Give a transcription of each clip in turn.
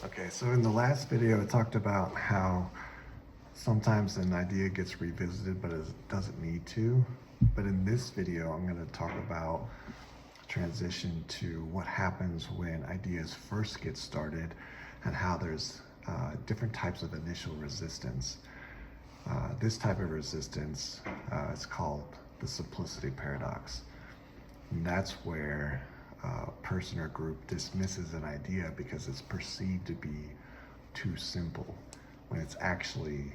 Okay, so in the last video, I talked about how sometimes an idea gets revisited, but it doesn't need to. But in this video, I'm going to talk about transition to what happens when ideas first get started and how there's different types of initial resistance. This type of resistance is called the simplicity paradox. And that's where a person or group dismisses an idea because it's perceived to be too simple, when it's actually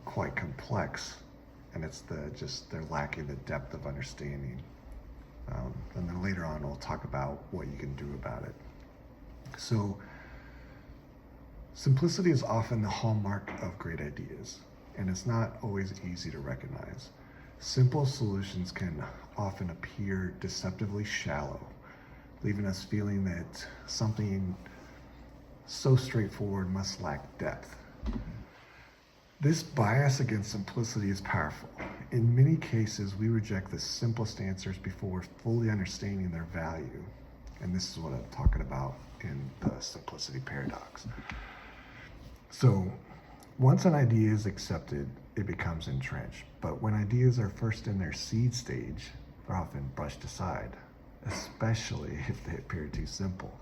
quite complex, and it's they're lacking the depth of understanding. And then later on, we'll talk about what you can do about it. So, simplicity is often the hallmark of great ideas, and it's not always easy to recognize. Simple solutions can often appear deceptively shallow, leaving us feeling that something so straightforward must lack depth. This bias against simplicity is powerful. In many cases, we reject the simplest answers before fully understanding their value. And this is what I'm talking about in the simplicity paradox. So, once an idea is accepted, it becomes entrenched. But when ideas are first in their seed stage, they're often brushed aside, especially if they appear too simple.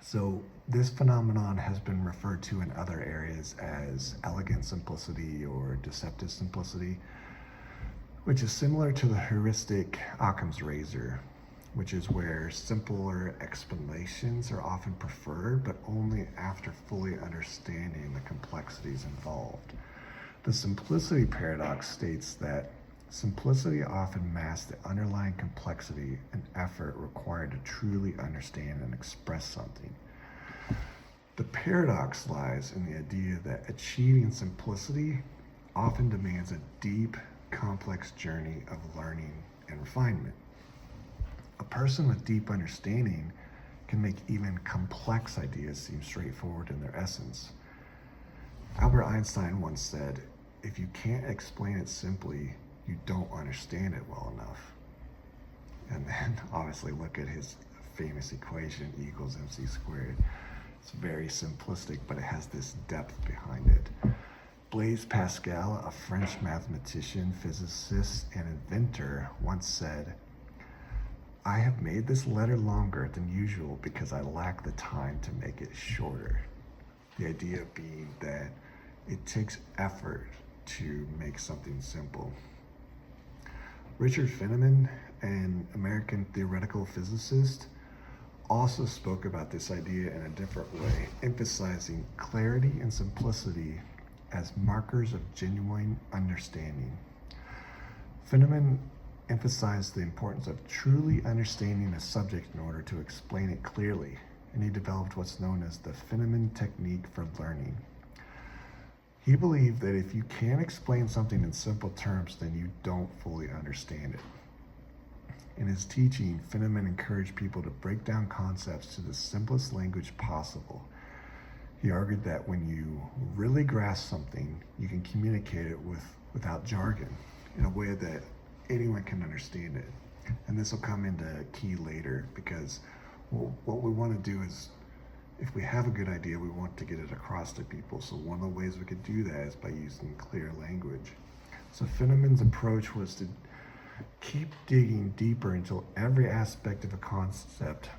So this phenomenon has been referred to in other areas as elegant simplicity or deceptive simplicity, which is similar to the heuristic Occam's razor, which is where simpler explanations are often preferred, but only after fully understanding the complexities involved. The simplicity paradox states that simplicity often masks the underlying complexity and effort required to truly understand and express something. The paradox lies in the idea that achieving simplicity often demands a deep, complex journey of learning and refinement. A person with deep understanding can make even complex ideas seem straightforward in their essence. Albert Einstein once said, "If you can't explain it simply, you don't understand it well enough." And then obviously look at his famous equation, E equals mc squared. It's very simplistic, but it has this depth behind it. Blaise Pascal, a French mathematician, physicist, and inventor, once said, "I have made this letter longer than usual because I lack the time to make it shorter." The idea being that it takes effort to make something simple. Richard Feynman, an American theoretical physicist, also spoke about this idea in a different way, emphasizing clarity and simplicity as markers of genuine understanding. Feynman emphasized the importance of truly understanding a subject in order to explain it clearly, and he developed what's known as the Feynman technique for learning. He believed that if you can't explain something in simple terms, then you don't fully understand it. In his teaching, Feynman encouraged people to break down concepts to the simplest language possible. He argued that when you really grasp something, you can communicate it without jargon, in a way that anyone can understand it. And this will come into key later, because what we want to do is, if we have a good idea, we want to get it across to people. So one of the ways we could do that is by using clear language. So Feynman's approach was to keep digging deeper until every aspect of a concept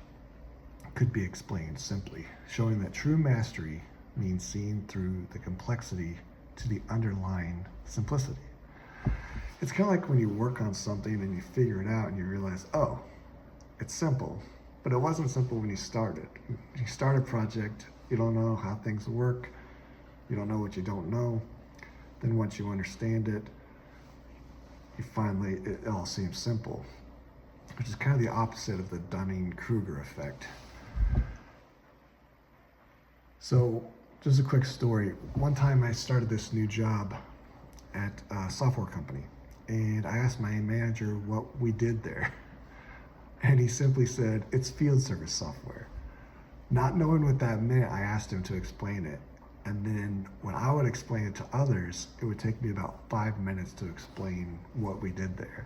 could be explained simply, showing that true mastery means seeing through the complexity to the underlying simplicity. It's kind of like when you work on something and you figure it out and you realize, oh, it's simple, but it wasn't simple when you started. When you start a project, you don't know how things work, you don't know what you don't know. Then once you understand it, it all seems simple, which is kind of the opposite of the Dunning-Kruger effect. So, just a quick story. One time I started this new job at a software company, and I asked my manager what we did there. And he simply said, "It's field service software." Not knowing what that meant, I asked him to explain it. And then when I would explain it to others, it would take me about 5 minutes to explain what we did there.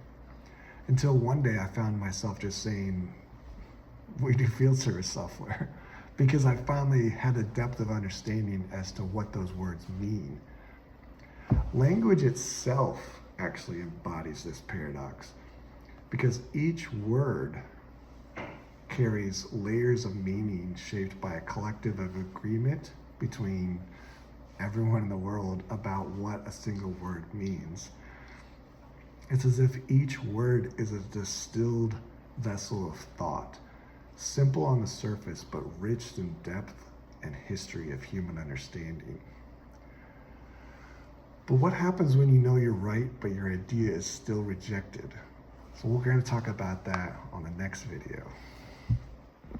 Until one day I found myself just saying, "We do field service software." because I finally had a depth of understanding as to what those words mean. Language itself actually embodies this paradox, because each word carries layers of meaning shaped by a collective of agreement between everyone in the world about what a single word means. It's as if each word is a distilled vessel of thought, simple on the surface, but rich in depth and history of human understanding. But what happens when you know you're right, but your idea is still rejected? So we're going to talk about that on the next video.